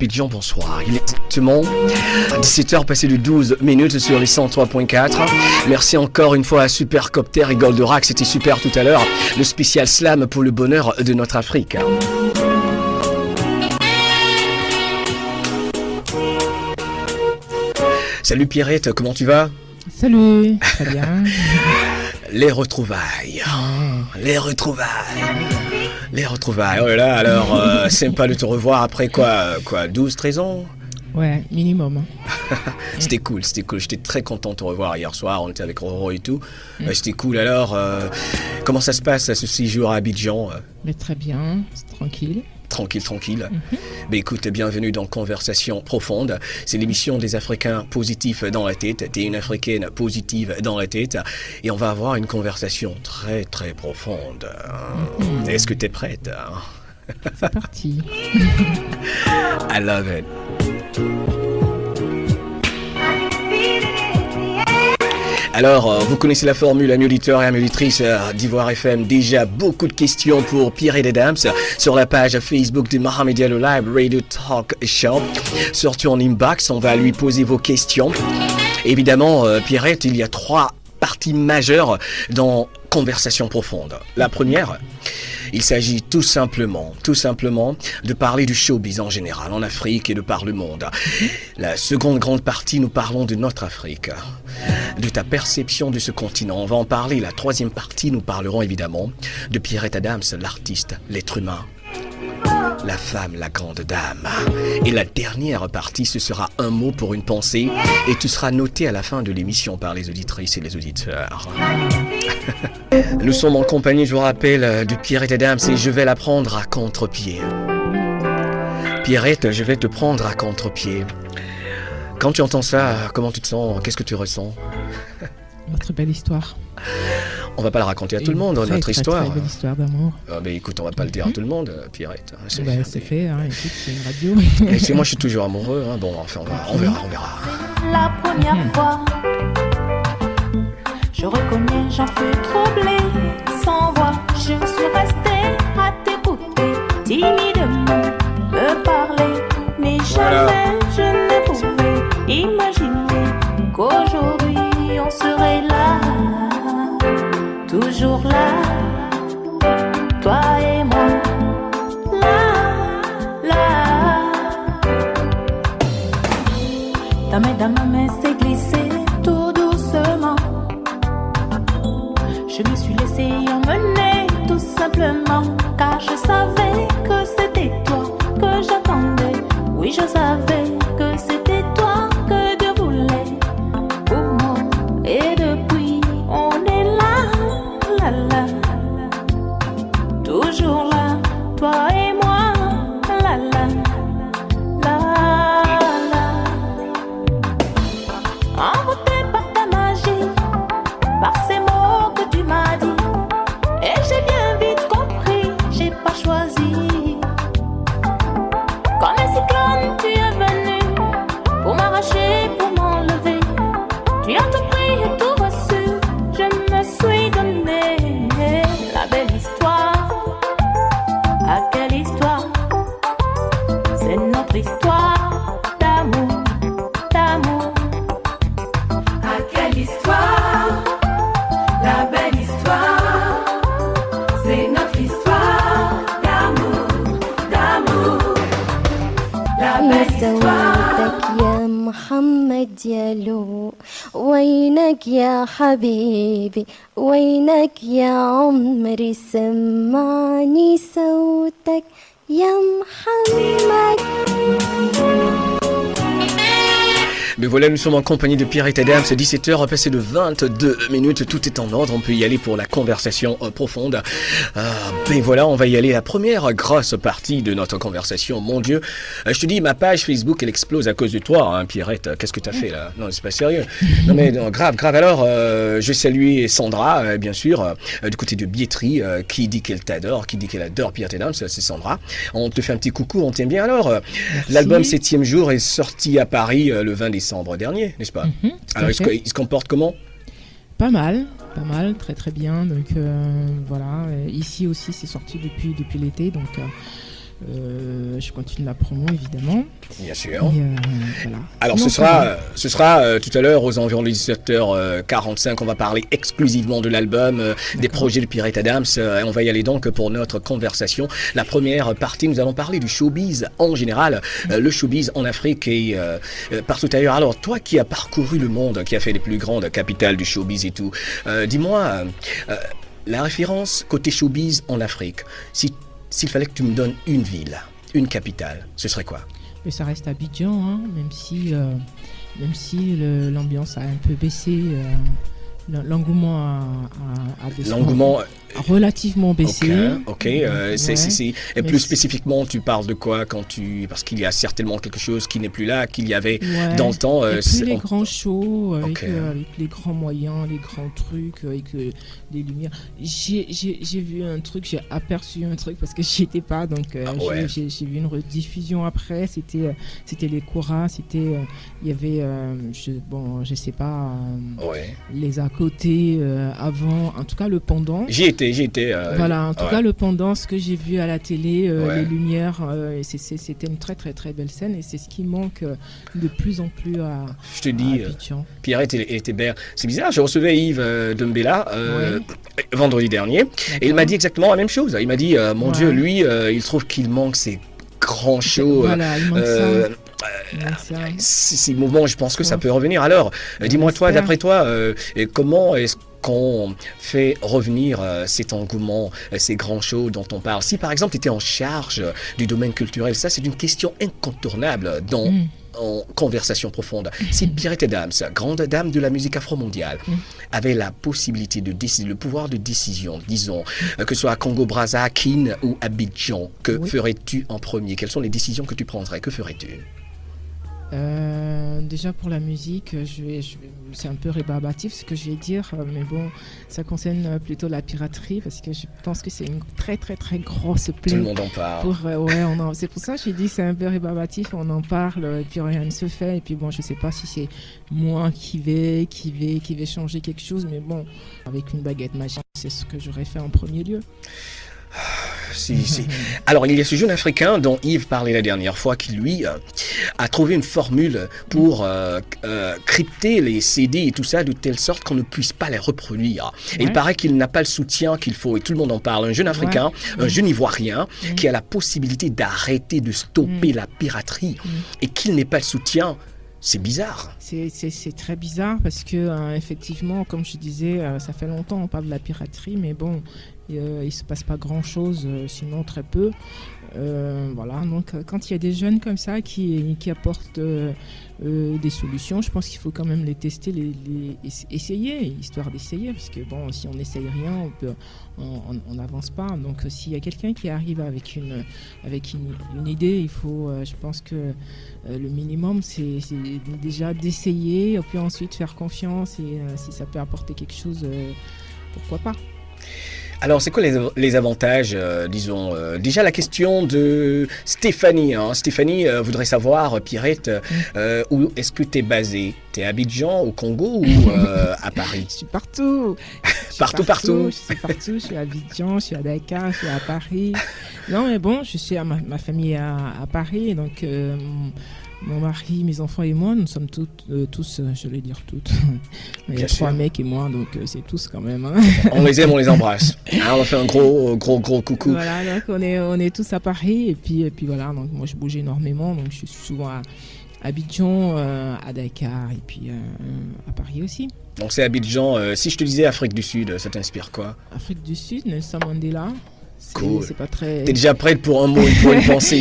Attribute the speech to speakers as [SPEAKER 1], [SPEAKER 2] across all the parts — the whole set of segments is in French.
[SPEAKER 1] Abidjan, bonsoir. Il est exactement 17h passé de 12 minutes sur les 103.4. Merci encore une fois à Supercopter et Goldorak, c'était super tout à l'heure. Le spécial slam pour le bonheur de notre Afrique. Salut Pierrette, comment tu vas?
[SPEAKER 2] Salut, très bien.
[SPEAKER 1] Les retrouvailles. Les retrouvailles. Les retrouvailles. Oh là là, alors, sympa de te revoir après quoi 12, 13 ans?
[SPEAKER 2] Ouais, minimum.
[SPEAKER 1] C'était cool. J'étais très content de te revoir hier soir. On était avec Roro et tout. C'était cool. Alors, comment ça se passe à ce séjour à Abidjan?
[SPEAKER 2] Mais très bien, c'est tranquille.
[SPEAKER 1] Tranquille. Mais écoute, bienvenue dans Conversation Profonde. C'est l'émission des Africains positifs dans la tête. T'es une Africaine positive dans la tête. Et on va avoir une conversation très très profonde. Est-ce que t'es prête?
[SPEAKER 2] C'est parti.
[SPEAKER 1] I love it. Alors, vous connaissez la formule, amis auditeurs et amis auditrices d'Ivoire FM. Déjà, beaucoup de questions pour Pierrette Adams sur la page Facebook de Mohamed Diallo Live Radio Talk Show. Surtout en inbox, on va lui poser vos questions. Évidemment, Pierrette, il y a 3 parties majeures dans Conversation Profonde. La première, il s'agit tout simplement de parler du showbiz en général, en Afrique et de par le monde. La seconde grande partie, nous parlons de notre Afrique, de ta perception de ce continent. On va en parler. La troisième partie, nous parlerons évidemment de Pierrette Adams, l'artiste, l'être humain, la femme, la grande dame. Et la dernière partie, ce sera un mot pour une pensée et tu seras noté à la fin de l'émission par les auditrices et les auditeurs. Nous sommes en compagnie, je vous rappelle, de Pierrette Adams et je vais la prendre à contre-pied. Pierrette, je vais te prendre à contre-pied. Quand tu entends ça, comment tu te sens? Qu'est-ce que tu ressens?
[SPEAKER 2] Notre belle histoire.
[SPEAKER 1] On va pas la raconter à tout le monde, notre histoire.
[SPEAKER 2] Très belle histoire d'amour.
[SPEAKER 1] Mais écoute, on va pas le dire à tout le monde, Pierrette.
[SPEAKER 2] C'est fait, écoute, c'est une radio.
[SPEAKER 1] Et moi, je suis toujours amoureux. Bon, enfin, on verra.
[SPEAKER 3] La première fois, je reconnais, j'en fus troublée, sans voix. Je suis restée à t'écouter, timidement me parler, mais jamais je ne pouvais imaginer qu'aujourd'hui on serait là. Toujours là, toi et moi, là. Ta main dans ma main s'est glissée tout doucement. Je me suis laissée emmener tout simplement, car je savais que c'était toi que j'attendais. Oui, je savais que c'était toi que Dieu voulait pour moi. Et depuis, on est là. Toujours là, toi et moi, la. Envoûté par ta magie, par ces mots que tu m'as dit, et j'ai bien vite compris, j'ai pas choisi. Comme un cyclone, tu es venu pour m'arracher, pour m'enlever. Tu as tout pris et tout reçu, je me suis donné. La belle histoire, à quelle histoire? C'est notre histoire d'amour. À quelle histoire? La belle histoire, c'est notre histoire d'amour. La belle histoire.
[SPEAKER 4] يا محمد يالو وينك يا حبيبي وينك يا عمري سمعني صوتك يا محمد.
[SPEAKER 1] Mais voilà, nous sommes en compagnie de Pierrette Adams, 17h, passé de 22 minutes, tout est en ordre, on peut y aller pour la conversation profonde. Ben voilà, on va y aller, la première grosse partie de notre conversation, mon Dieu. Je te dis, ma page Facebook, elle explose à cause de toi, hein, Pierrette, qu'est-ce que t'as fait là? Non, c'est pas sérieux. Non mais non, grave. Alors, je salue Sandra, bien sûr, du côté de Bietri, qui dit qu'elle t'adore, qui dit qu'elle adore Pierrette Adams, c'est Sandra. On te fait un petit coucou, on t'aime bien. Alors, l'album 7e jour est sorti à Paris le 20 décembre dernier, n'est-ce pas? Alors, il se comporte comment?
[SPEAKER 2] Pas mal, très très bien. Donc voilà, ici aussi c'est sorti depuis l'été, donc Je continue la promo, évidemment.
[SPEAKER 1] Bien sûr.
[SPEAKER 2] Et, voilà.
[SPEAKER 1] Alors
[SPEAKER 2] Sinon,
[SPEAKER 1] ce sera tout à l'heure aux environs de 17h45. On va parler exclusivement de l'album, des projets de Pierrette Adams. Et on va y aller donc pour notre conversation. La première partie, nous allons parler du showbiz en général, le showbiz en Afrique et partout ailleurs. Alors toi qui as parcouru le monde, qui a fait les plus grandes capitales du showbiz et tout, dis-moi, la référence côté showbiz en Afrique, s'il fallait que tu me donnes une ville, une capitale, ce serait quoi?
[SPEAKER 2] mais ça reste Abidjan, hein, même si l'ambiance a un peu baissé. L'engouement a baissé.
[SPEAKER 1] L'engouement
[SPEAKER 2] a relativement baissé.
[SPEAKER 1] Ok.
[SPEAKER 2] Ouais.
[SPEAKER 1] Et
[SPEAKER 2] Mais
[SPEAKER 1] plus spécifiquement, tu parles de quoi parce qu'il y a certainement quelque chose qui n'est plus là, qu'il y avait
[SPEAKER 2] Ouais.
[SPEAKER 1] dans le temps.
[SPEAKER 2] Il y a plus les grands shows avec,
[SPEAKER 1] Ok.
[SPEAKER 2] avec les grands moyens, les grands trucs, avec les lumières. J'ai vu un truc, j'ai aperçu un truc parce que j'y étais pas, donc
[SPEAKER 1] ouais.
[SPEAKER 2] j'ai vu une rediffusion après. C'était les Koras, il y avait, je sais pas,
[SPEAKER 1] Ouais.
[SPEAKER 2] les à côté avant, en tout cas le pendant.
[SPEAKER 1] J'y étais.
[SPEAKER 2] Voilà, en tout
[SPEAKER 1] ouais.
[SPEAKER 2] cas le pendant, ce que j'ai vu à la télé,
[SPEAKER 1] Ouais.
[SPEAKER 2] les lumières, c'était une très très très belle scène et c'est ce qui manque de plus en plus à
[SPEAKER 1] Je te dis,
[SPEAKER 2] Abidjan.
[SPEAKER 1] Pierrette était belle. C'est bizarre, je recevais Yves Dumbella vendredi dernier et il m'a dit exactement la même chose. Il m'a dit, mon
[SPEAKER 2] Ouais.
[SPEAKER 1] Dieu, lui, il trouve qu'il manque ces grands shows.
[SPEAKER 2] Voilà, il manque
[SPEAKER 1] euh,
[SPEAKER 2] ça. Il manque ça.
[SPEAKER 1] Ces mouvements, je pense que ça
[SPEAKER 2] Ouais.
[SPEAKER 1] peut revenir. Alors, dis-moi toi,
[SPEAKER 2] J'espère.
[SPEAKER 1] d'après toi, comment est-ce qu'on fait revenir cet engouement, ces grands shows dont on parle? Si par exemple tu étais en charge du domaine culturel, ça c'est une question incontournable dans en conversation profonde. Si Pierrette Adams, grande dame de la musique afro-mondiale, avait la possibilité de décider, le pouvoir de décision, disons, que ce soit à Congo-Brazza, Kin ou Abidjan, que
[SPEAKER 2] Oui.
[SPEAKER 1] ferais-tu en premier? Quelles sont les décisions que tu prendrais? Que ferais-tu?
[SPEAKER 2] Déjà pour la musique, c'est un peu rébarbatif ce que je vais dire, mais bon, ça concerne plutôt la piraterie parce que je pense que c'est une très très très grosse plaie.
[SPEAKER 1] Tout le monde en parle.
[SPEAKER 2] C'est pour ça que j'ai dit que c'est un peu rébarbatif, on en parle et puis rien ne se fait. Et puis bon, je sais pas si c'est moi qui vais changer quelque chose, mais bon, avec une baguette magique, c'est ce que j'aurais fait en premier lieu.
[SPEAKER 1] Si. Alors, il y a ce jeune Africain dont Yves parlait la dernière fois qui, lui, a trouvé une formule pour crypter les CD et tout ça de telle sorte qu'on ne puisse pas les reproduire. Et il
[SPEAKER 2] Ouais.
[SPEAKER 1] paraît qu'il n'a pas le soutien qu'il faut et tout le monde en parle. Un jeune Africain, un jeune Ivoirien qui a la possibilité d'arrêter, de stopper la piraterie et qu'il n'ait pas le soutien. C'est bizarre.
[SPEAKER 2] C'est très bizarre parce que effectivement, comme je disais, ça fait longtemps on parle de la piraterie, mais bon, il se passe pas grand chose, sinon très peu. Voilà, donc quand il y a des jeunes comme ça qui apportent des solutions, je pense qu'il faut quand même les tester, essayer, histoire d'essayer, parce que bon, si on n'essaye rien, on n'avance pas. Donc s'il y a quelqu'un qui arrive avec une idée, il faut, je pense que le minimum, c'est déjà d'essayer, et puis ensuite faire confiance, et si ça peut apporter quelque chose, pourquoi pas.
[SPEAKER 1] Alors, c'est quoi les avantages, disons déjà la question de Stéphanie. Stéphanie voudrait savoir, Pierrette, où est-ce que tu es basée? Tu es à Abidjan, au Congo ou à Paris?
[SPEAKER 2] Je suis partout.
[SPEAKER 1] Partout.
[SPEAKER 2] Je suis partout. Je suis à Abidjan, je suis à Dakar, je suis à Paris. Non, mais bon, je suis à ma famille est à Paris, donc mon mari, mes enfants et moi, nous sommes tous, je vais dire toutes. Il y a
[SPEAKER 1] Bien
[SPEAKER 2] 3
[SPEAKER 1] sûr.
[SPEAKER 2] mecs et moi, donc c'est tous quand même. Hein.
[SPEAKER 1] On les aime, on les embrasse. On fait un gros coucou.
[SPEAKER 2] Voilà, donc on est tous à Paris, et puis voilà, donc moi je bouge énormément, donc je suis souvent à Abidjan, à Dakar, et puis à Paris aussi.
[SPEAKER 1] Donc c'est Abidjan. Si je te disais Afrique du Sud, ça t'inspire quoi?
[SPEAKER 2] Afrique du Sud, Nelson Mandela.
[SPEAKER 1] Cool.
[SPEAKER 2] C'est pas très.
[SPEAKER 1] T'es déjà prête pour un mot, pour une pensée.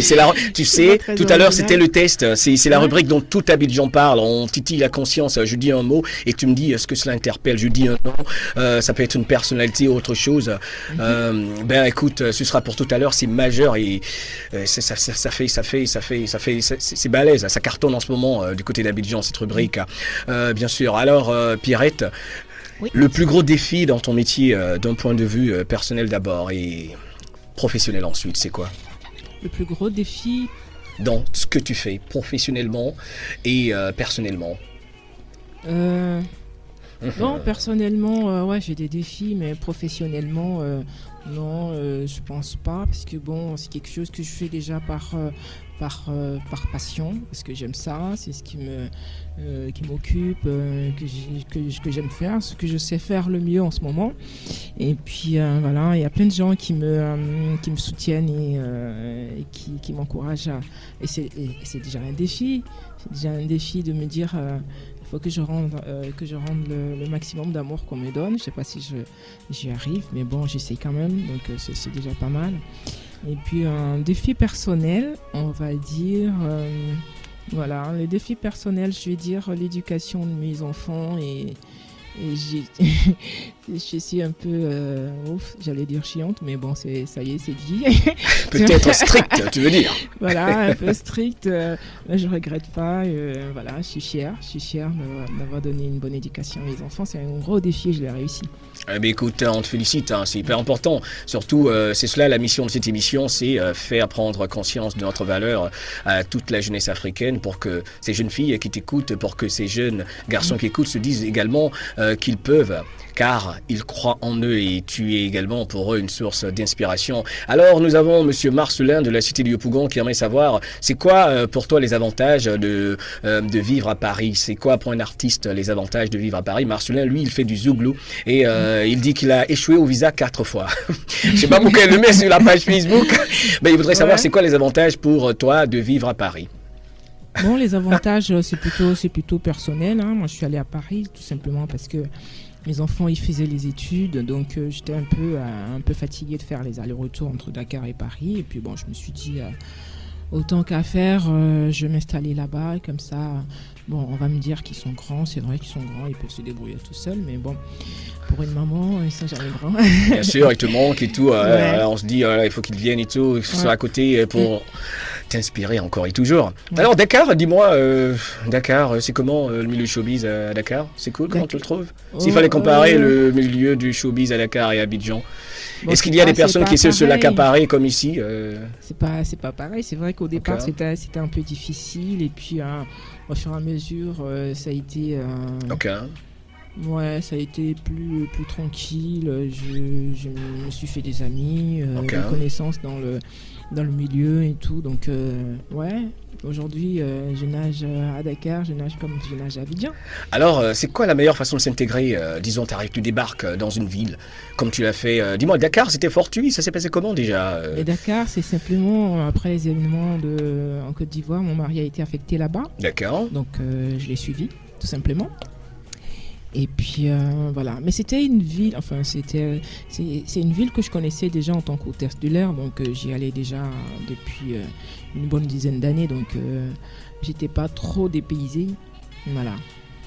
[SPEAKER 1] Tu sais,
[SPEAKER 2] pas très
[SPEAKER 1] tout à l'heure
[SPEAKER 2] original.
[SPEAKER 1] c'était le test. C'est la
[SPEAKER 2] Ouais.
[SPEAKER 1] rubrique dont tout Abidjan parle. On titille la conscience. Je dis un mot et tu me dis ce que cela interpelle. Je dis un nom. Ça peut être une personnalité ou autre chose. Ben écoute, ce sera pour tout à l'heure. C'est majeur et ça fait, c'est balèze. Ça cartonne en ce moment du côté d'Abidjan cette rubrique. Bien sûr. Alors Pierrette,
[SPEAKER 2] Oui.
[SPEAKER 1] le plus gros défi dans ton métier, d'un point de vue personnel d'abord et professionnel ensuite, c'est quoi?
[SPEAKER 2] Le plus gros défi,
[SPEAKER 1] Dans ce que tu fais, professionnellement et personnellement.
[SPEAKER 2] bon, personnellement, ouais, j'ai des défis, mais professionnellement, Non, je pense pas, parce que bon, c'est quelque chose que je fais déjà par passion, parce que j'aime ça, c'est ce qui m'occupe, que j'aime faire, ce que je sais faire le mieux en ce moment. Et puis voilà, il y a plein de gens qui me soutiennent et qui m'encouragent et c'est déjà un défi. C'est déjà un défi de me dire il faut que je rende le maximum d'amour qu'on me donne. Je sais pas si j'y arrive, mais bon, j'essaie quand même, donc c'est déjà pas mal. Et puis un défi personnel, on va dire, voilà, les défis personnels, je vais dire l'éducation de mes enfants et je suis un peu, j'allais dire chiante, mais bon, ça y est, c'est dit.
[SPEAKER 1] Peut-être strict, tu veux dire.
[SPEAKER 2] Voilà, un peu strict, mais je regrette pas. Voilà, je suis fière d'avoir donné une bonne éducation à mes enfants. C'est un gros défi et je l'ai réussi.
[SPEAKER 1] Eh bien, écoute, on te félicite, hein, c'est hyper important. Surtout, c'est cela la mission de cette émission, c'est faire prendre conscience de notre valeur à toute la jeunesse africaine pour que ces jeunes filles qui t'écoutent, pour que ces jeunes garçons qui écoutent se disent également qu'ils peuvent, car ils croient en eux et tu es également pour eux une source d'inspiration. Alors, nous avons Monsieur Marcelin de la cité de Yopougon qui aimerait savoir, c'est quoi pour toi les avantages de vivre à Paris? C'est quoi pour un artiste les avantages de vivre à Paris? Marcelin, lui, il fait du zouglou et il dit qu'il a échoué au visa 4 fois. Je sais pas pourquoi il le met sur la page Facebook, mais il voudrait savoir c'est quoi les avantages pour toi de vivre à Paris?
[SPEAKER 2] Bon, les avantages, c'est plutôt personnel, hein. Moi, je suis allée à Paris tout simplement parce que mes enfants, ils faisaient les études, donc j'étais un peu fatiguée de faire les allers-retours entre Dakar et Paris. Et puis bon, je me suis dit, autant qu'à faire, je vais m'installer là-bas, et comme ça, bon, on va me dire qu'ils sont grands, c'est vrai qu'ils sont grands, ils peuvent se débrouiller tout seuls, mais bon, pour une maman, ça j'arriverai.
[SPEAKER 1] Bien sûr, il te manque et tout, on se dit, il faut qu'ils viennent et tout, qu'ils soient à côté pour t'inspirer encore et toujours. Ouais. Alors Dakar, dis-moi, Dakar, c'est comment le milieu showbiz à Dakar? C'est cool, comment tu le trouves? S'il fallait comparer le milieu du showbiz à Dakar et à Abidjan, bon, est-ce qu'il y a des personnes qui essaient de se l'accaparer comme ici?
[SPEAKER 2] C'est pas pareil, c'est vrai qu'au départ c'était un peu difficile et puis au fur et à mesure ça a été... Ouais, ça a été plus tranquille, je me suis fait des amis, des connaissances dans le milieu et tout, donc ouais, aujourd'hui je nage à Dakar, je nage comme je nage à Abidjan.
[SPEAKER 1] Alors c'est quoi la meilleure façon de s'intégrer? Disons tu débarques dans une ville comme tu l'as fait, dis-moi, Dakar c'était fortuit, ça s'est passé comment déjà?
[SPEAKER 2] Et Dakar c'est simplement après les événements en Côte d'Ivoire, mon mari a été affecté là-bas.
[SPEAKER 1] D'accord.
[SPEAKER 2] Donc je l'ai suivi tout simplement. Et puis voilà, mais c'était une ville, enfin c'est une ville que je connaissais déjà en tant qu'hôtesse de l'air, donc j'y allais déjà depuis une bonne dizaine d'années, donc j'étais pas trop dépaysée, voilà.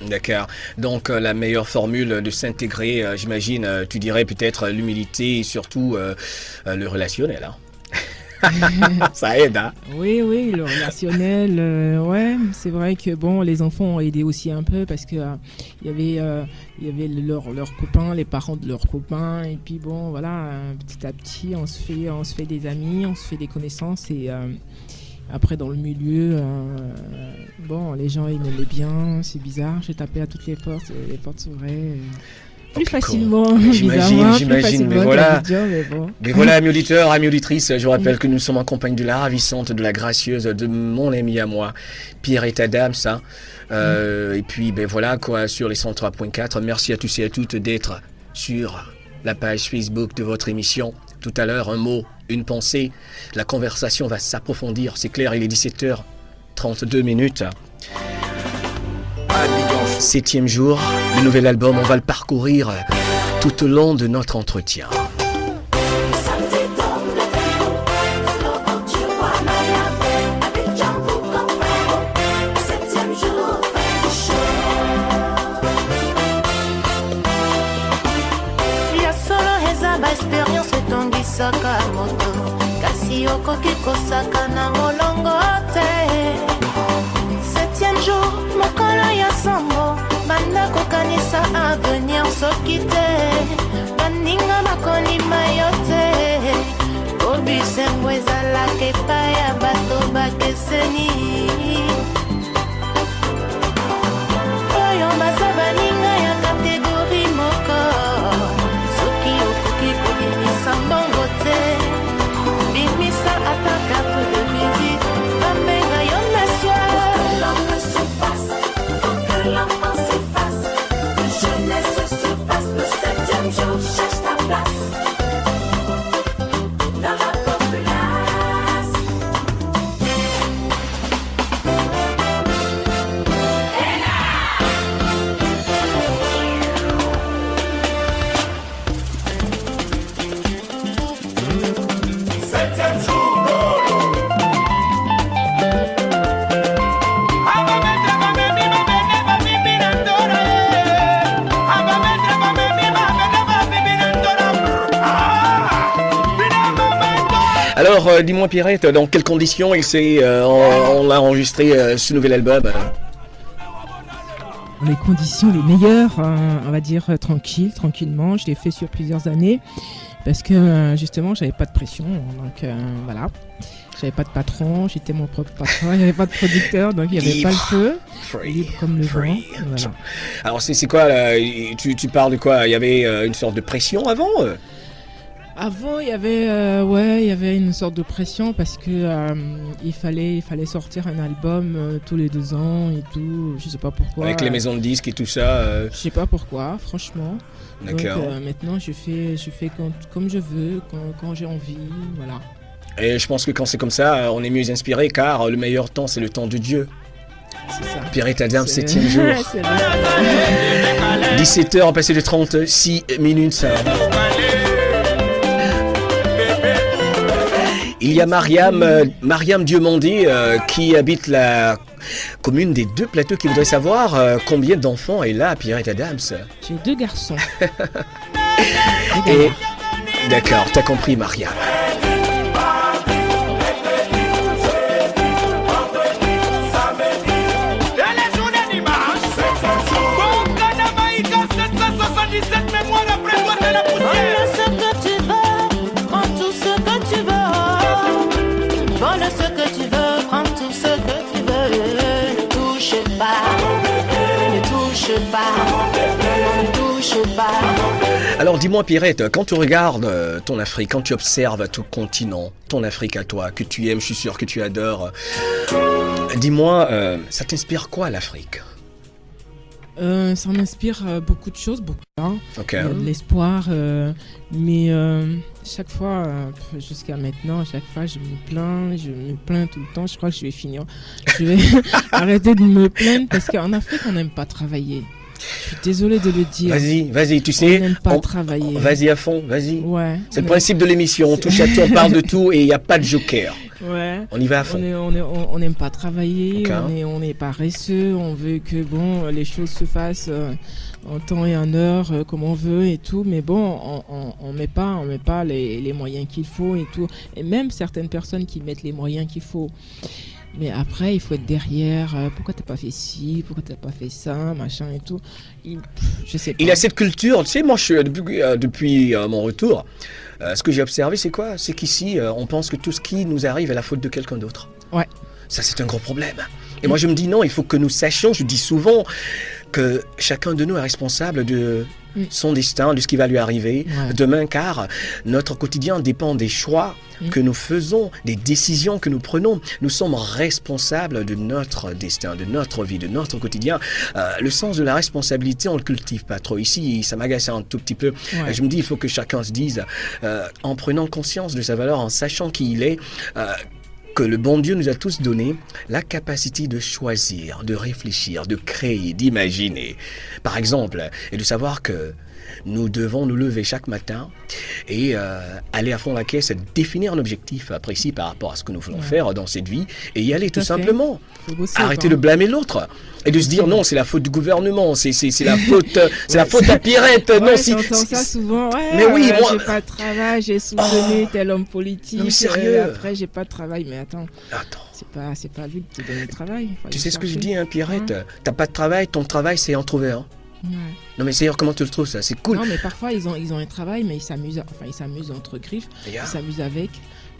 [SPEAKER 1] D'accord, donc la meilleure formule de s'intégrer, j'imagine, tu dirais peut-être l'humilité et surtout le relationnel, hein. Ça aide, hein?
[SPEAKER 2] Oui, le relationnel, ouais, c'est vrai que bon, les enfants ont aidé aussi un peu parce que il y avait leurs copains, les parents de leurs copains, et puis bon, voilà, petit à petit, on se fait des amis, on se fait des connaissances et après dans le milieu, bon, les gens ils m'aimaient bien, c'est bizarre, j'ai tapé à toutes les portes s'ouvraient. Plus facilement,
[SPEAKER 1] j'imagine, mais voilà, mais voilà, amis auditeurs, amis auditrices, je vous rappelle que nous sommes en compagnie de la ravissante, de la gracieuse, de mon ami à moi, Pierrette Adams, hein. Et puis, ben voilà, quoi, sur les 103.4, merci à tous et à toutes d'être sur la page Facebook de votre émission. Tout à l'heure, un mot, une pensée, la conversation va s'approfondir, c'est clair, il est 17h32 minutes. 7e jour, le nouvel album, on va le parcourir tout au long de notre entretien.
[SPEAKER 3] Expérience etongisaka moto kasi okoki kosaka na molongo te. 7e jour mokolo ya sango banda kokanisa avenir soki te baninga bakondima yo te kobisengo ezalaka epai ya bato bakeseni oyo baza baninga ya kategori moko soki okoki kobimisa mbongo
[SPEAKER 1] Alors, dis-moi, Pierrette, dans quelles conditions on a enregistré ce nouvel album
[SPEAKER 2] Les conditions les meilleures, on va dire tranquillement. Je l'ai fait sur plusieurs années parce que justement, j'avais pas de pression. Donc voilà, j'avais pas de patron, j'étais mon propre patron, il n'y avait pas de producteur, donc il n'y avait pas le feu. Libre comme le vent. Voilà.
[SPEAKER 1] Alors, c'est quoi là, tu parles de quoi? Il y avait une sorte de pression avant
[SPEAKER 2] Avant, il y avait une sorte de pression parce que il fallait sortir un album tous les 2 ans et tout. Je sais pas pourquoi.
[SPEAKER 1] Avec les maisons de disques et tout ça.
[SPEAKER 2] Je sais pas pourquoi, franchement.
[SPEAKER 1] D'accord.
[SPEAKER 2] Donc maintenant, je fais comme je veux, quand j'ai envie, voilà.
[SPEAKER 1] Et je pense que quand c'est comme ça, on est mieux inspiré car le meilleur temps, c'est le temps de Dieu.
[SPEAKER 2] C'est ça.
[SPEAKER 1] Pierrette Adams, 7e jour.
[SPEAKER 2] C'est vrai.
[SPEAKER 1] 17h, passé de 36 minutes. Il y a Mariam Diomandé qui habite la commune des 2 Plateaux qui voudrait savoir combien d'enfants elle a, Pierrette Adams.
[SPEAKER 2] J'ai 2 garçons.
[SPEAKER 1] Et d'accord, t'as compris, Mariam. Alors dis-moi Pierrette, quand tu regardes ton Afrique, quand tu observes ton continent, ton Afrique à toi, que tu aimes, je suis sûr que tu adores, dis-moi, ça t'inspire quoi l'Afrique?
[SPEAKER 2] Ça m'inspire beaucoup de choses, beaucoup.
[SPEAKER 1] Ok.
[SPEAKER 2] De l'espoir, mais chaque fois, jusqu'à maintenant, chaque fois, je me plains tout le temps. Je crois que je vais finir. Je vais arrêter de me plaindre parce qu'en Afrique, on n'aime pas travailler. Je suis désolée de le dire.
[SPEAKER 1] Vas-y, tu sais.
[SPEAKER 2] On n'aime pas travailler.
[SPEAKER 1] Vas-y à fond, vas-y.
[SPEAKER 2] Ouais.
[SPEAKER 1] C'est le principe de l'émission. On touche à tout, on parle de tout et il n'y a pas de joker.
[SPEAKER 2] Ouais.
[SPEAKER 1] On y va à fond.
[SPEAKER 2] On n'aime pas travailler,
[SPEAKER 1] Okay.
[SPEAKER 2] on est paresseux, on veut que les choses se fassent en temps et en heure comme on veut et tout, mais bon, on met pas les moyens qu'il faut et tout, et même certaines personnes qui mettent les moyens qu'il faut. Mais après, il faut être derrière. Pourquoi t'as pas fait ci? Pourquoi t'as pas fait ça? Machin et tout. Je sais pas.
[SPEAKER 1] Il y a cette culture. Tu sais, moi, depuis mon retour, ce que j'ai observé, c'est quoi? C'est qu'ici, on pense que tout ce qui nous arrive est la faute de quelqu'un d'autre.
[SPEAKER 2] Ouais.
[SPEAKER 1] Ça, c'est un gros problème. Et moi, je me dis non, il faut que nous sachions, je dis souvent, que chacun de nous est responsable de son destin, de ce qui va lui arriver demain, car notre quotidien dépend des choix que nous faisons, des décisions que nous prenons. Nous sommes responsables de notre destin, de notre vie, de notre quotidien. Le sens de la responsabilité, on ne le cultive pas trop. Ici, ça m'agace un tout petit peu.
[SPEAKER 2] Ouais.
[SPEAKER 1] Je me dis, il faut que chacun se dise, en prenant conscience de sa valeur, en sachant qui il est, que le bon Dieu nous a tous donné la capacité de choisir, de réfléchir, de créer, d'imaginer. Par exemple, et de savoir que nous devons nous lever chaque matin et aller à fond la caisse, définir un objectif précis par rapport à ce que nous voulons faire dans cette vie et y aller tout simplement. Arrêter de blâmer l'autre et de se dire non, c'est la faute du gouvernement, c'est la faute, c'est la faute à Pierrette.
[SPEAKER 2] Ouais,
[SPEAKER 1] non,
[SPEAKER 2] j'entends ça souvent. Ouais,
[SPEAKER 1] mais oui, moi,
[SPEAKER 2] j'ai pas de travail, j'ai soutenu tel homme politique.
[SPEAKER 1] Non, mais sérieux.
[SPEAKER 2] Après, j'ai pas de travail, mais attends. C'est pas lui de te donner le travail.
[SPEAKER 1] Tu sais ce que je dis, hein, Pierrette? T'as pas de travail, ton travail c'est en trouver un.
[SPEAKER 2] Ouais.
[SPEAKER 1] Non mais c'est comment tu le trouves ça? C'est cool.
[SPEAKER 2] Non mais parfois ils ont un travail mais ils s'amusent entre griffes, ils s'amusent avec.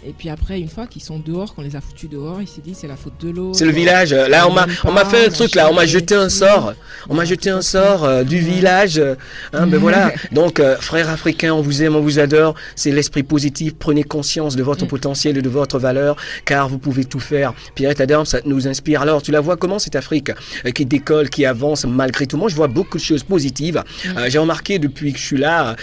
[SPEAKER 2] Et puis après, une fois qu'ils sont dehors, qu'on les a foutus dehors, ils se disent c'est la faute de l'autre.
[SPEAKER 1] C'est le village. Là, on m'a fait un truc là. On m'a jeté un sort. On m'a jeté un sort du village. Ben voilà. Donc, frères africains, on vous aime, on vous adore. C'est l'esprit positif. Prenez conscience de votre potentiel et de votre valeur, car vous pouvez tout faire. Pierrette Adams, ça nous inspire. Alors, tu la vois comment cette Afrique qui décolle, qui avance malgré tout? Moi, je vois beaucoup de choses positives. J'ai remarqué depuis que je suis là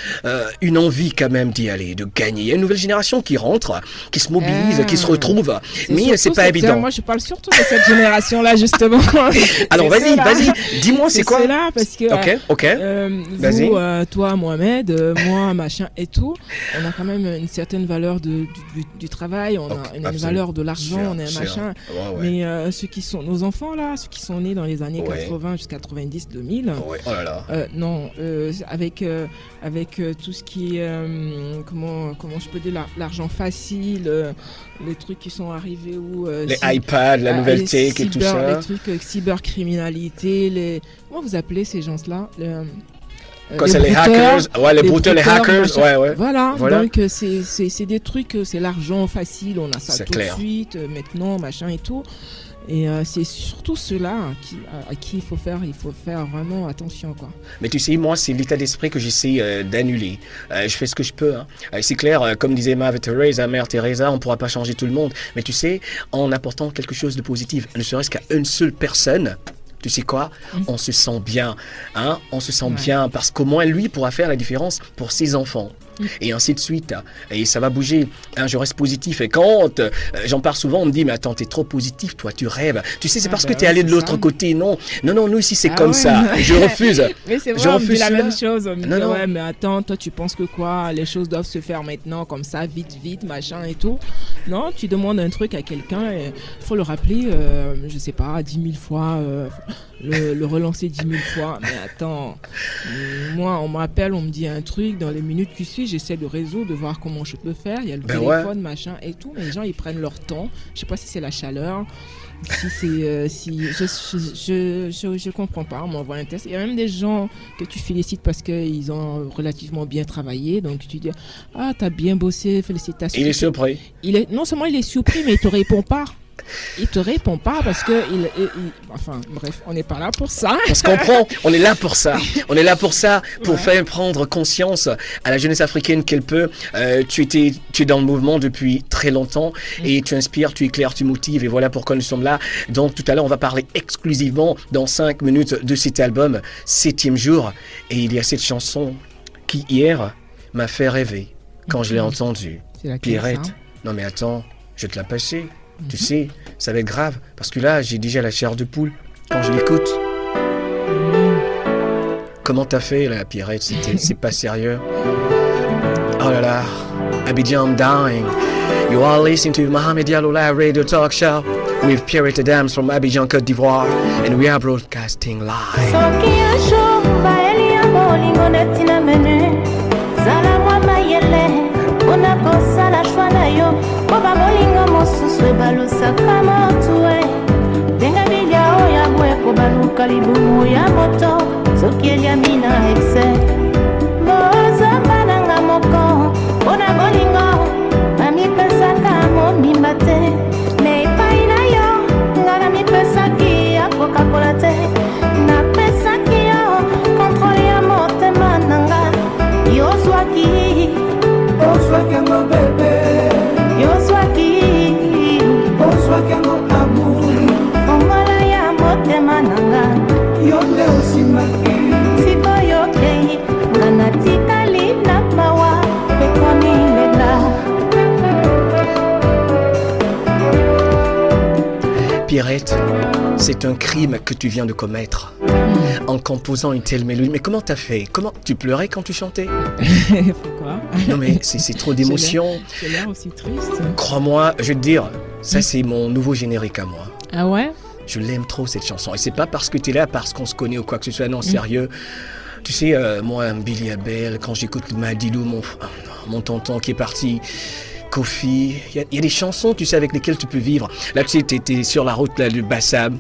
[SPEAKER 1] une envie quand même d'y aller, de gagner. Il y a une nouvelle génération qui rentre, qui se mobilise, qui se retrouve, mais c'est pas évident.
[SPEAKER 2] Moi, je parle surtout de cette génération-là, justement.
[SPEAKER 1] Alors, vas-y, dis-moi, c'est quoi?
[SPEAKER 2] C'est là, parce que vous, toi, Mohamed, moi, machin et tout, on a quand même une certaine valeur du travail, on a une valeur de l'argent, on a un machin. Mais ceux qui sont nos enfants, là, ceux qui sont nés dans les années 80 jusqu'à 90, 2000, non, avec tout ce qui est, comment je peux dire, l'argent facile, aussi les trucs qui sont arrivés où
[SPEAKER 1] les iPads, la nouvelle tech et tout ça.
[SPEAKER 2] Les trucs cybercriminalité, comment vous appelez ces gens-là?
[SPEAKER 1] Quand c'est les hackers, les brouteurs, les hackers,
[SPEAKER 2] Voilà, donc c'est des trucs, c'est l'argent facile, on a ça tout de suite, maintenant, machin et tout. Et c'est surtout ceux-là à qui il faut faire vraiment attention, quoi.
[SPEAKER 1] Mais tu sais, moi, c'est l'état d'esprit que j'essaie d'annuler. Je fais ce que je peux. C'est clair, comme disait Mère Teresa, on ne pourra pas changer tout le monde. Mais tu sais, en apportant quelque chose de positif, ne serait-ce qu'à une seule personne, tu sais quoi, on se sent bien. On se sent bien parce qu'au moins lui pourra faire la différence pour ses enfants. Et ainsi de suite. Et ça va bouger. Je reste positif. Et quand j'en parle souvent, on me dit, mais attends, t'es trop positif, toi, tu rêves. Tu sais, c'est parce que t'es allé de l'autre côté. Non, nous ici, c'est comme ça. Je refuse.
[SPEAKER 2] Mais c'est vrai, on dit la même chose. On me dit, ouais, mais attends, toi, tu penses que quoi? Les choses doivent se faire maintenant, comme ça, vite, machin et tout. Non, tu demandes un truc à quelqu'un et il faut le rappeler, je sais pas, 10 000 fois, le relancer 10 000 fois. Mais attends, moi, on m'appelle, on me dit un truc, dans les minutes qui suivent, j'essaie de résoudre, de voir comment je peux faire. Il y a le téléphone, machin et tout. Mais les gens, ils prennent leur temps. Je sais pas si c'est la chaleur, si c'est, je comprends pas. On m'envoie un test. Il y a même des gens que tu félicites parce qu'ils ont relativement bien travaillé. Donc tu dis, t'as bien bossé, félicitations.
[SPEAKER 1] Il est surpris.
[SPEAKER 2] Non seulement il est surpris, mais il te répond pas. Il te répond pas parce que enfin bref, on n'est pas là pour ça.
[SPEAKER 1] On se comprend, on est là pour ça. On est là pour ça, pour faire prendre conscience à la jeunesse africaine qu'elle peut. Tu es dans le mouvement depuis très longtemps et tu inspires, tu éclaires, tu motives et voilà pourquoi nous sommes là. Donc tout à l'heure, on va parler exclusivement dans 5 minutes de cet album 7e jour et il y a cette chanson qui hier m'a fait rêver quand je l'ai entendue. Pierrette. Non mais attends, je te la passais. Tu sais, ça va être grave parce que là, j'ai déjà la chair de poule quand je l'écoute. Comment t'as fait là, Pierrette? C'est pas sérieux. Oh là là, Abidjan, I'm dying. You are listening to Mohamed Diallo Live Radio Talk Show with Pierrette Adams from Abidjan, Côte d'Ivoire, and we are broadcasting live.
[SPEAKER 3] Oba molinga mosusu ebalusaka motue Denga bilia oya bwe kobaluka libumu ya moto Soki eliami na exe Mozamba nanga moko Ona molinga Amipesaka momimba te Me epai na yo Ngana mipesaki ya Coca-Cola te Napesaki yo Kontrole ya motema nanga Yozwaki Ozwaki ngo bebe Ozwaki ngo amour Ongola ya motema nanga Yonde osimaki Sikoyo kei Ngana tikali na mawa Pekoni lela
[SPEAKER 1] Pierrette, c'est un crime que tu viens de commettre en composant une telle mélodie. Mais comment t'as fait? Comment tu pleurais quand tu chantais?
[SPEAKER 2] Pourquoi?
[SPEAKER 1] Non mais c'est trop d'émotion.
[SPEAKER 2] J'ai l'air aussi triste.
[SPEAKER 1] Crois-moi, je vais te dire, ça c'est mon nouveau générique à moi.
[SPEAKER 2] Ah ouais?
[SPEAKER 1] Je l'aime trop cette chanson. Et c'est pas parce que t'es là, parce qu'on se connaît ou quoi que ce soit. Non, sérieux. Tu sais, moi, Billy Abel, quand j'écoute Madilou, mon tonton qui est parti... Kofi, il y a des chansons, tu sais, avec lesquelles tu peux vivre. Là, tu sais, t'es sur la route là, du Bassam,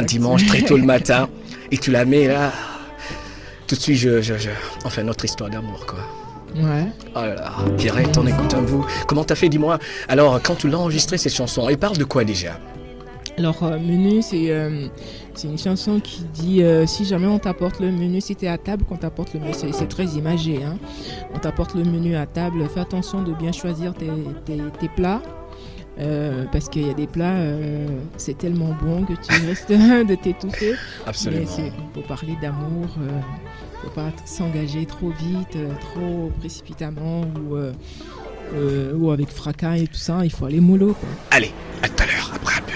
[SPEAKER 1] dimanche, très tôt le matin, et tu la mets là. Tout de suite, enfin, notre histoire d'amour, quoi.
[SPEAKER 2] Ouais.
[SPEAKER 1] Oh là là, Pierrette, on écoute un bout. Comment t'as fait, dis-moi? Alors, quand tu l'as enregistrée, cette chanson, elle parle de quoi déjà?
[SPEAKER 2] Alors, menu, c'est une chanson qui dit si jamais on t'apporte le menu, si t'es à table, qu'on t'apporte le menu, c'est très imagé, hein. On t'apporte le menu à table, fais attention de bien choisir tes plats. Parce qu'il y a des plats, c'est tellement bon que tu risques de t'étouffer.
[SPEAKER 1] Absolument.
[SPEAKER 2] Mais pour parler d'amour, faut pas s'engager trop vite, trop précipitamment ou avec fracas et tout ça. Il faut aller mollo, quoi.
[SPEAKER 1] Allez, à tout à l'heure, après la pub.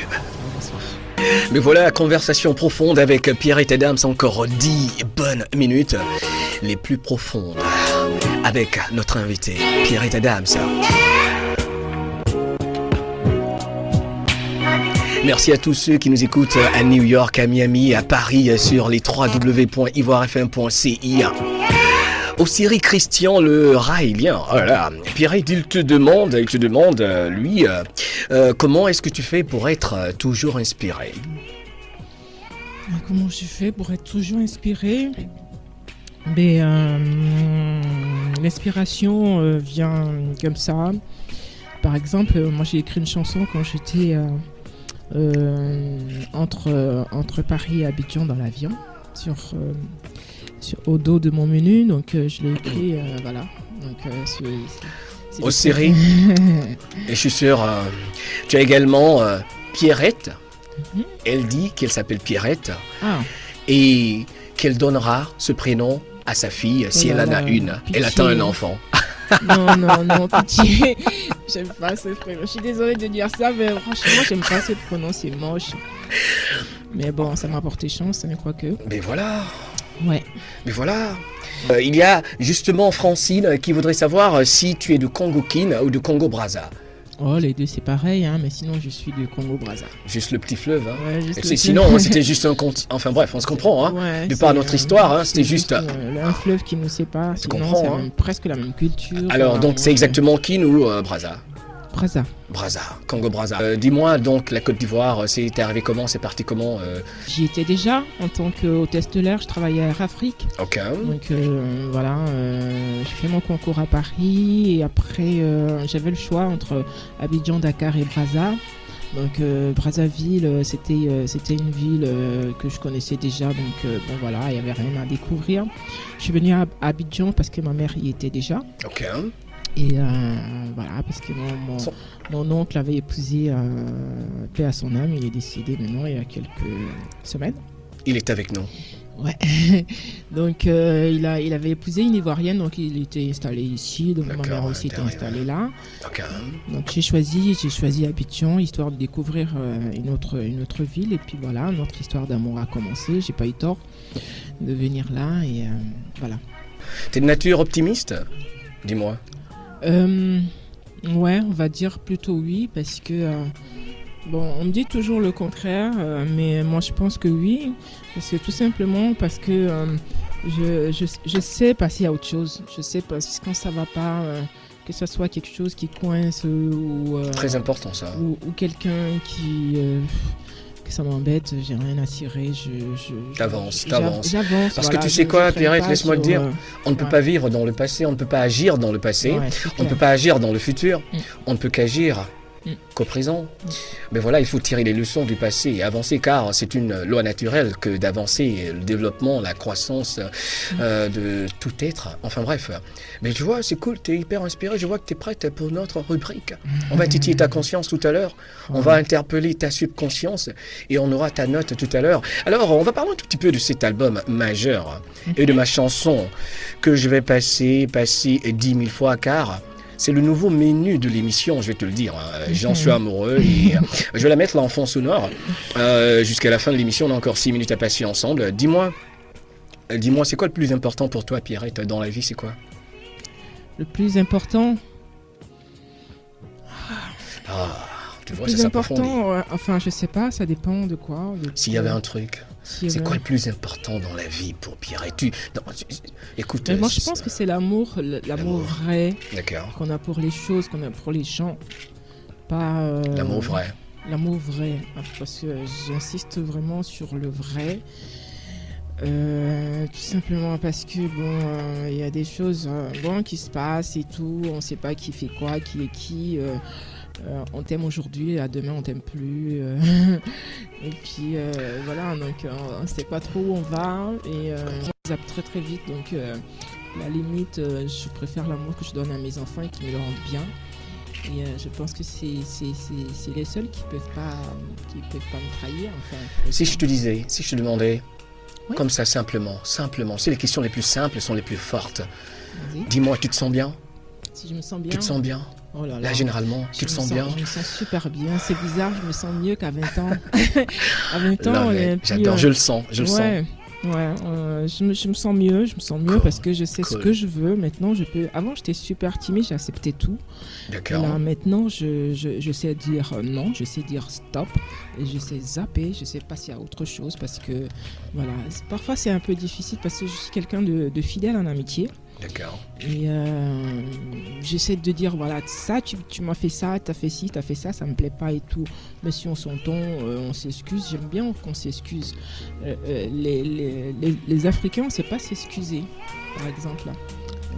[SPEAKER 1] Mais voilà la conversation profonde avec Pierrette Adams, encore 10 bonnes minutes, les plus profondes, avec notre invité, Pierrette Adams. Merci à tous ceux qui nous écoutent à New York, à Miami, à Paris, sur les www.ivoirefm.ci. Osiri Christian le Raélien. Voilà. Pierrette, il te demande, lui, comment est-ce que tu fais pour être toujours inspiré?
[SPEAKER 2] Comment je fais pour être toujours inspiré? L'inspiration vient comme ça. Par exemple, moi j'ai écrit une chanson quand j'étais entre Paris et Abidjan dans l'avion, au dos de mon menu. Donc je l'ai écrit, voilà. Donc c'est
[SPEAKER 1] Osiri. Et je suis sûr, tu as également Pierrette. Elle dit qu'elle s'appelle Pierrette et qu'elle donnera ce prénom à sa fille si elle en a une.
[SPEAKER 2] Pitié.
[SPEAKER 1] Elle attend un enfant.
[SPEAKER 2] Non, pitié. J'aime pas ce prénom. Je suis désolée de dire ça, mais franchement, j'aime pas ce prénom, c'est moche. Mais bon, ça m'a porté chance, mais quoi que.
[SPEAKER 1] Mais voilà.
[SPEAKER 2] Ouais.
[SPEAKER 1] Mais voilà. Il y a justement Francine qui voudrait savoir si tu es de Congo-Kin ou de Congo-Brazza.
[SPEAKER 2] Oh, les deux c'est pareil, hein, mais sinon je suis de Congo-Brazza.
[SPEAKER 1] Juste le petit fleuve. Hein.
[SPEAKER 2] Ouais, juste
[SPEAKER 1] Et sinon, c'était juste un compte. Enfin bref, on se comprend. Hein.
[SPEAKER 2] Ouais,
[SPEAKER 1] de par notre histoire, hein, c'était juste.
[SPEAKER 2] Un fleuve qui nous sépare.
[SPEAKER 1] Tu
[SPEAKER 2] Sinon,
[SPEAKER 1] comprends,
[SPEAKER 2] c'est
[SPEAKER 1] hein.
[SPEAKER 2] presque la même culture.
[SPEAKER 1] Alors, donc, c'est exactement Kin ou Brazza?
[SPEAKER 2] Brazza.
[SPEAKER 1] Brazza, Congo-Brazza. Dis-moi, donc, la Côte d'Ivoire, c'est arrivé comment? C'est parti comment
[SPEAKER 2] J'y étais déjà en tant qu'hôtesse de l'air. Je travaillais à Air Afrique.
[SPEAKER 1] Ok.
[SPEAKER 2] Donc voilà, j'ai fait mon concours à Paris et après j'avais le choix entre Abidjan, Dakar et Brazza. Donc Brazzaville, c'était une ville que je connaissais déjà, donc bon voilà, il n'y avait rien à découvrir. Je suis venue à Abidjan parce que ma mère y était déjà.
[SPEAKER 1] Ok.
[SPEAKER 2] Et voilà, parce que mon oncle avait épousé, paix à son âme, il est décédé maintenant il y a quelques semaines.
[SPEAKER 1] Il est avec nous.
[SPEAKER 2] Ouais. Donc il avait épousé une Ivoirienne, donc il était installé ici, donc ma mère aussi était installée là.
[SPEAKER 1] Ok.
[SPEAKER 2] Donc j'ai choisi Abidjan, histoire de découvrir une autre ville, et puis voilà, notre histoire d'amour a commencé. J'ai pas eu tort de venir là, et voilà.
[SPEAKER 1] T'es de nature optimiste? Dis-moi.
[SPEAKER 2] Ouais, on va dire plutôt oui, parce que bon, on me dit toujours le contraire, mais moi je pense que oui, c'est tout simplement parce que je sais passer à autre chose. Je sais pas quand ça va pas, que ce soit quelque chose qui coince ou
[SPEAKER 1] Très important ça.
[SPEAKER 2] Ou quelqu'un qui que ça m'embête, j'ai rien à cirer,
[SPEAKER 1] T'avances.
[SPEAKER 2] J'avance.
[SPEAKER 1] Parce
[SPEAKER 2] voilà,
[SPEAKER 1] que tu sais quoi, Pierrette,
[SPEAKER 2] pas
[SPEAKER 1] laisse-moi te
[SPEAKER 2] sur,
[SPEAKER 1] dire, on ne peut pas vivre dans le passé, on ne peut pas agir dans le passé,
[SPEAKER 2] ouais,
[SPEAKER 1] on ne peut pas agir dans le futur, on ne peut qu'agir
[SPEAKER 2] Mm.
[SPEAKER 1] qu'au présent. Mais voilà, il faut tirer les leçons du passé et avancer, car c'est une loi naturelle que d'avancer, le développement, la croissance de tout être. Enfin bref. Mais tu vois, c'est cool, tu es hyper inspiré, je vois que tu es prête pour notre rubrique. On va titiller ta conscience tout à l'heure, on va interpeller ta subconscience et on aura ta note tout à l'heure. Alors, on va parler un tout petit peu de cet album majeur et de ma chanson que je vais passer 10 000 fois, car c'est le nouveau menu de l'émission, je vais te le dire. J'en suis amoureux et je vais la mettre là en fond sonore. Jusqu'à la fin de l'émission, on a encore 6 minutes à passer ensemble. Dis-moi, c'est quoi le plus important pour toi, Pierrette, dans la vie, c'est quoi?
[SPEAKER 2] Le plus important.
[SPEAKER 1] Tu vois,
[SPEAKER 2] Le plus
[SPEAKER 1] ça s'approfondit.
[SPEAKER 2] important, enfin je sais pas, ça dépend de quoi.
[SPEAKER 1] S'il y avait un truc, c'est quoi le plus important dans la vie pour Pierrette? Écoute,
[SPEAKER 2] moi je pense que c'est l'amour vrai
[SPEAKER 1] D'accord.
[SPEAKER 2] qu'on a pour les choses, qu'on a pour les gens. Pas
[SPEAKER 1] L'amour vrai.
[SPEAKER 2] L'amour vrai, parce que j'insiste vraiment sur le vrai. Tout simplement parce que bon, il y a des choses qui se passent et tout, on sait pas qui fait quoi, qui est qui. On t'aime aujourd'hui, à demain on t'aime plus. Et puis voilà, donc on ne sait pas trop où on va et on zappe très très vite. Donc la limite, je préfère l'amour que je donne à mes enfants et qui me le rendent bien. Et je pense que c'est les seuls qui peuvent pas me trahir. Enfin,
[SPEAKER 1] Si je te demandais,
[SPEAKER 2] Oui.
[SPEAKER 1] comme ça simplement, si les questions les plus simples sont les plus fortes,
[SPEAKER 2] vas-y.
[SPEAKER 1] dis-moi, tu te sens bien?
[SPEAKER 2] Si je me sens bien.
[SPEAKER 1] Tu te sens bien?
[SPEAKER 2] Oh là là.
[SPEAKER 1] Là, généralement, tu te sens bien?
[SPEAKER 2] Je me sens super bien. C'est bizarre, je me sens mieux qu'à 20 ans. À 20 ans,
[SPEAKER 1] Là,
[SPEAKER 2] on
[SPEAKER 1] mais
[SPEAKER 2] est plus,
[SPEAKER 1] j'adore, je le sens.
[SPEAKER 2] Ouais, je me sens mieux,
[SPEAKER 1] Cool.
[SPEAKER 2] parce que je sais ce
[SPEAKER 1] Cool.
[SPEAKER 2] que je veux. Maintenant, je peux. Avant, j'étais super timide, j'acceptais tout. Et
[SPEAKER 1] D'accord.
[SPEAKER 2] là, maintenant, je sais dire non, je sais dire stop, et je sais zapper, je sais passer à autre chose parce que, voilà, parfois c'est un peu difficile parce que je suis quelqu'un de fidèle en amitié.
[SPEAKER 1] D'accord.
[SPEAKER 2] Et j'essaie de dire, voilà, ça, tu m'as fait ça, t'as fait ci, t'as fait ça me plaît pas et tout. Mais si on s'entend, on s'excuse. J'aime bien qu'on s'excuse. Les Africains, on sait pas s'excuser, par exemple.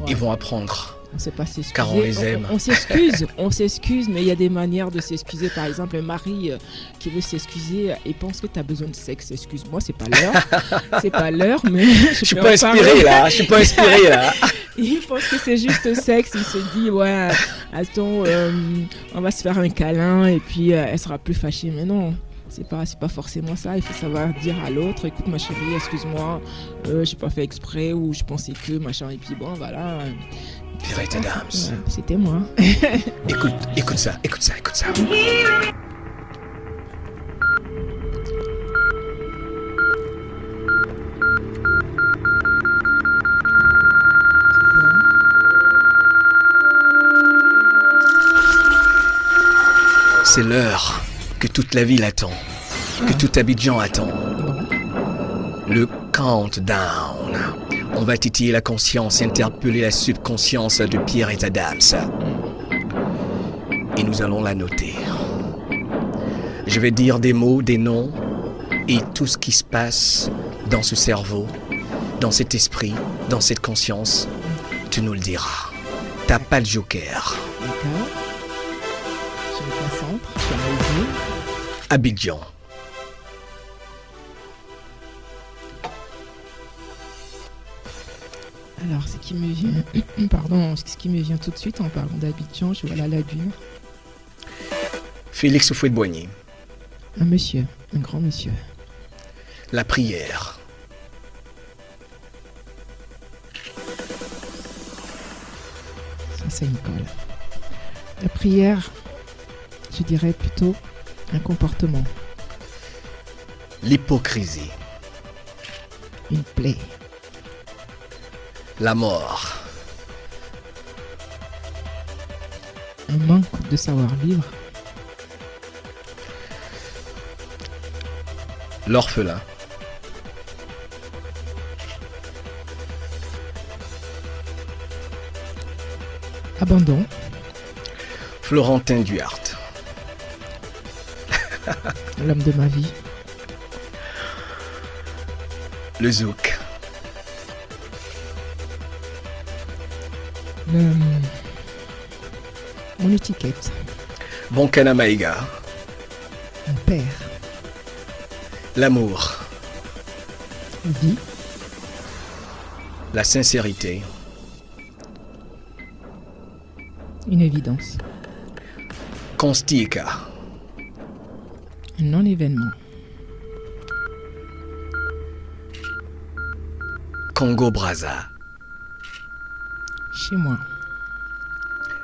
[SPEAKER 1] Ils vont apprendre.
[SPEAKER 2] On ne sait pas s'excuser.
[SPEAKER 1] Car on les aime.
[SPEAKER 2] On s'excuse, mais il y a des manières de s'excuser. Par exemple, un mari qui veut s'excuser et pense que tu as besoin de sexe. Excuse-moi, c'est pas l'heure. Mais
[SPEAKER 1] je suis pas inspiré là.
[SPEAKER 2] Il pense que c'est juste sexe. Il se dit, ouais, attends, on va se faire un câlin et puis elle sera plus fâchée. Mais non. C'est pas forcément ça. Il faut savoir dire à l'autre, écoute ma chérie, excuse-moi, j'ai pas fait exprès ou je pensais que machin. Et puis bon, voilà.
[SPEAKER 1] Pierrette Adams.
[SPEAKER 2] Ouais, c'était moi.
[SPEAKER 1] écoute ça. C'est l'heure que toute la ville attend, que tout Abidjan attend. Le countdown. On va titiller la conscience, interpeller la subconscience de Pierrette Adams. Et nous allons la noter. Je vais dire des mots, des noms, et tout ce qui se passe dans ce cerveau, dans cet esprit, dans cette conscience, tu nous le diras. T'as pas de joker.
[SPEAKER 2] D'accord. Je me concentre sur les yeux.
[SPEAKER 1] Abidjan.
[SPEAKER 2] Alors, ce qui me vient tout de suite en parlant d'Abidjan, je vois la lagune.
[SPEAKER 1] Félix Houphouët-Boigny.
[SPEAKER 2] Un monsieur, un grand monsieur.
[SPEAKER 1] La prière.
[SPEAKER 2] Saint-Nicole. La prière, je dirais plutôt un comportement.
[SPEAKER 1] L'hypocrisie.
[SPEAKER 2] Une plaie.
[SPEAKER 1] La mort.
[SPEAKER 2] Un manque de savoir-vivre.
[SPEAKER 1] L'orphelin.
[SPEAKER 2] Abandon.
[SPEAKER 1] Florentin Duhart.
[SPEAKER 2] L'homme de ma vie.
[SPEAKER 1] Le zouk.
[SPEAKER 2] Mon étiquette.
[SPEAKER 1] Bonkana Maïga.
[SPEAKER 2] Mon père.
[SPEAKER 1] L'amour.
[SPEAKER 2] Vie.
[SPEAKER 1] La sincérité.
[SPEAKER 2] Une évidence.
[SPEAKER 1] Constika.
[SPEAKER 2] Un non-événement.
[SPEAKER 1] Congo-Brazza.
[SPEAKER 2] Chez moi.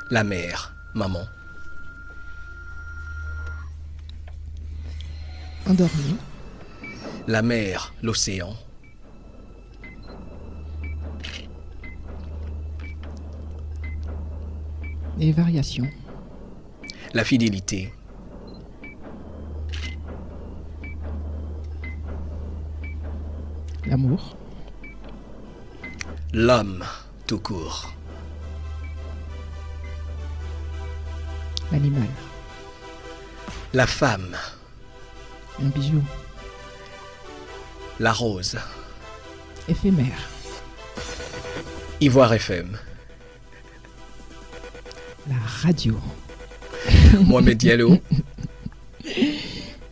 [SPEAKER 1] La mère. Maman.
[SPEAKER 2] Endormi.
[SPEAKER 1] La mer. L'océan.
[SPEAKER 2] Les variations.
[SPEAKER 1] La fidélité.
[SPEAKER 2] L'amour.
[SPEAKER 1] L'homme, tout court.
[SPEAKER 2] L'animal.
[SPEAKER 1] La femme.
[SPEAKER 2] Un bijou.
[SPEAKER 1] La rose.
[SPEAKER 2] Éphémère.
[SPEAKER 1] Ivoire FM.
[SPEAKER 2] La radio.
[SPEAKER 1] Mohamed Diallo.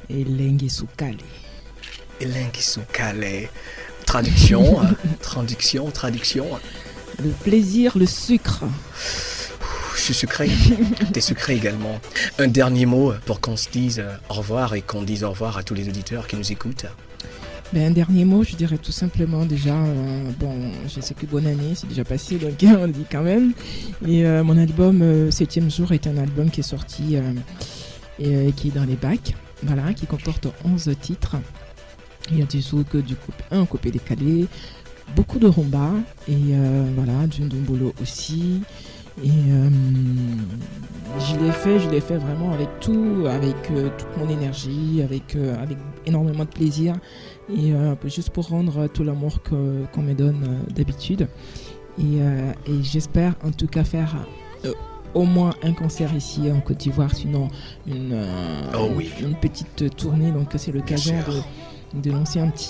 [SPEAKER 2] Et Lengi Soukale.
[SPEAKER 1] Lengi Soukale. Traduction. Traduction.
[SPEAKER 2] Le plaisir, le sucre.
[SPEAKER 1] Je suis sucré. T'es sucré également. Un dernier mot pour qu'on se dise au revoir et qu'on dise au revoir à tous les auditeurs qui nous écoutent.
[SPEAKER 2] Un dernier mot, je dirais tout simplement déjà, je sais que bonne année, c'est déjà passé, donc on le dit quand même. Et mon album 7e jour est un album qui est sorti et qui est dans les bacs, voilà, qui comporte 11 titres. Il y a du zouk, un coupé décalé, beaucoup de rumba et voilà, du ndombolo aussi. Et je l'ai fait vraiment avec tout, avec toute mon énergie, avec énormément de plaisir et juste pour rendre tout l'amour qu'on me donne d'habitude. Et j'espère en tout cas faire au moins un concert ici en Côte d'Ivoire, sinon une petite tournée. Donc c'est l'occasion de lancer un petit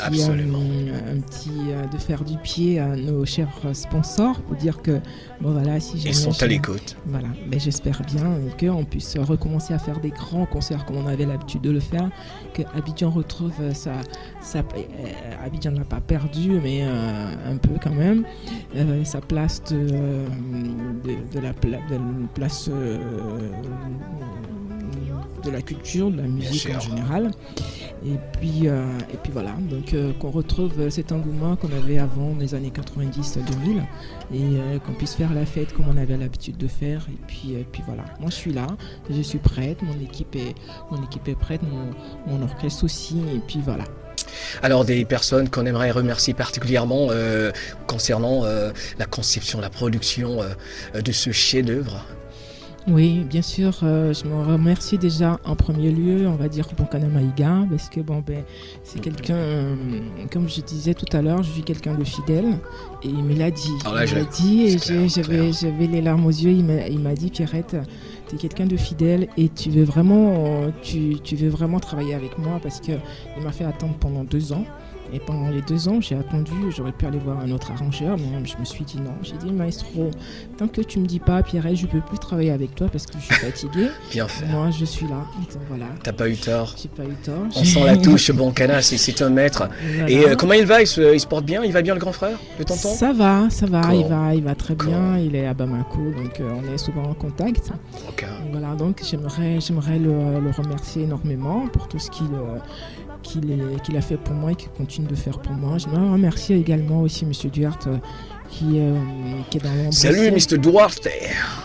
[SPEAKER 2] de faire du pied à nos chers sponsors pour dire que bon voilà, si jamais
[SPEAKER 1] ils sont à l'écoute.
[SPEAKER 2] Voilà, mais j'espère bien qu'on puisse recommencer à faire des grands concerts comme on avait l'habitude de le faire, que Abidjan retrouve Abidjan n'a pas perdu, mais un peu quand même sa place de la place de la culture, de la musique en général. Et puis voilà, donc qu'on retrouve cet engouement qu'on avait avant les années 90-2000 et qu'on puisse faire la fête comme on avait l'habitude de faire. Et puis voilà, moi je suis là, je suis prête, mon équipe est prête, mon orchestre aussi, et puis voilà.
[SPEAKER 1] Alors des personnes qu'on aimerait remercier particulièrement concernant la conception, la production de ce chef-d'œuvre.
[SPEAKER 2] Oui, bien sûr, je me remercie déjà en premier lieu, on va dire Bonkana Maïga, parce que c'est quelqu'un, comme je disais tout à l'heure, je suis quelqu'un de fidèle, et il me l'a dit. J'avais les larmes aux yeux, il m'a dit, Pierrette, tu es quelqu'un de fidèle et tu veux vraiment travailler avec moi, parce qu'il m'a fait attendre pendant 2 ans. Et pendant les 2 ans, j'ai attendu, j'aurais pu aller voir un autre arrangeur, mais je me suis dit non. J'ai dit, maestro, tant que tu me dis pas, Pierrette, je peux plus travailler avec toi parce que je suis fatiguée.
[SPEAKER 1] Bien fait.
[SPEAKER 2] Moi, je suis là. Donc, voilà.
[SPEAKER 1] T'as pas eu tort.
[SPEAKER 2] J'ai pas eu tort.
[SPEAKER 1] On sent la touche, Bonkana, c'est un maître. Voilà. Et comment il va, il se porte bien? Il va bien, le grand frère, le tonton?
[SPEAKER 2] Ça va.
[SPEAKER 1] Cool.
[SPEAKER 2] Il va très bien. Il est à Bamako, donc on est souvent en contact.
[SPEAKER 1] Okay.
[SPEAKER 2] Voilà, donc j'aimerais le remercier énormément pour tout ce qu'il a fait pour moi et qu'il continue de faire pour moi. Je me remercie également aussi M. Duarte qui est dans l'ombre.
[SPEAKER 1] Salut Mr. Duarte.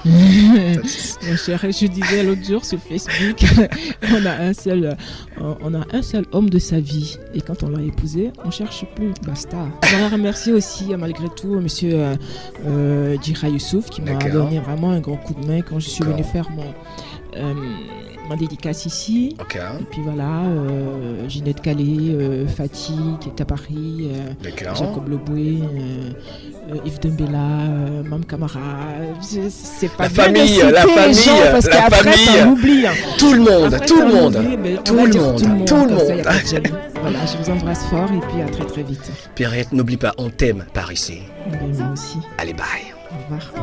[SPEAKER 2] Mon cher, je disais l'autre jour sur Facebook, on a un seul homme de sa vie et quand on l'a épousé, on cherche plus, basta. Je voudrais remercier aussi malgré tout M. Djira Youssouf qui m'a donné vraiment un gros coup de main quand je suis venue faire ma dédicace ici.
[SPEAKER 1] Okay.
[SPEAKER 2] Et puis voilà, Ginette Calais, Fatih qui est à Paris, Jacob Leboué, Yves Dembella, Mam Camara. C'est pas
[SPEAKER 1] la famille,
[SPEAKER 2] parce qu'après on oublie.
[SPEAKER 1] Tout le monde.
[SPEAKER 2] Voilà, je vous embrasse fort et puis à très très vite.
[SPEAKER 1] Pierrette, n'oublie pas, on t'aime par ici.
[SPEAKER 2] Moi aussi.
[SPEAKER 1] Allez, bye.
[SPEAKER 2] Au revoir.